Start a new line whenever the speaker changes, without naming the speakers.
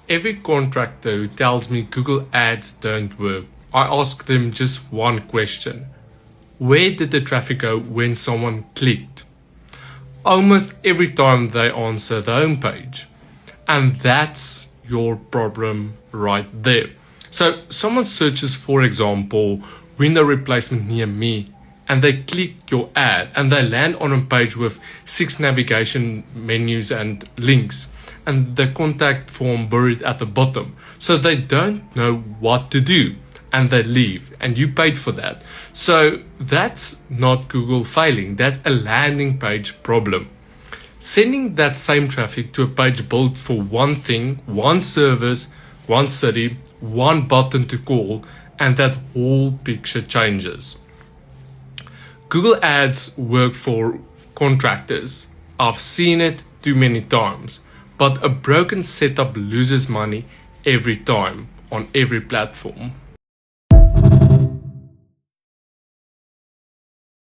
Every contractor who tells me Google Ads don't work, I ask them just one question. Where did the traffic go when someone clicked? Almost every time they answer the home page. And that's your problem right there. So someone searches, for example, window replacement near me, and they click your ad and they land on a page with 6 navigation menus and links and the contact form buried at the bottom. So they don't know what to do and they leave, and you paid for that. So that's not Google failing, that's a landing page problem. Sending that same traffic to a page built for one thing, one service, one city, one button to call, and that whole picture changes. Google Ads work for contractors. I've seen it too many times, but a broken setup loses money every time on every platform.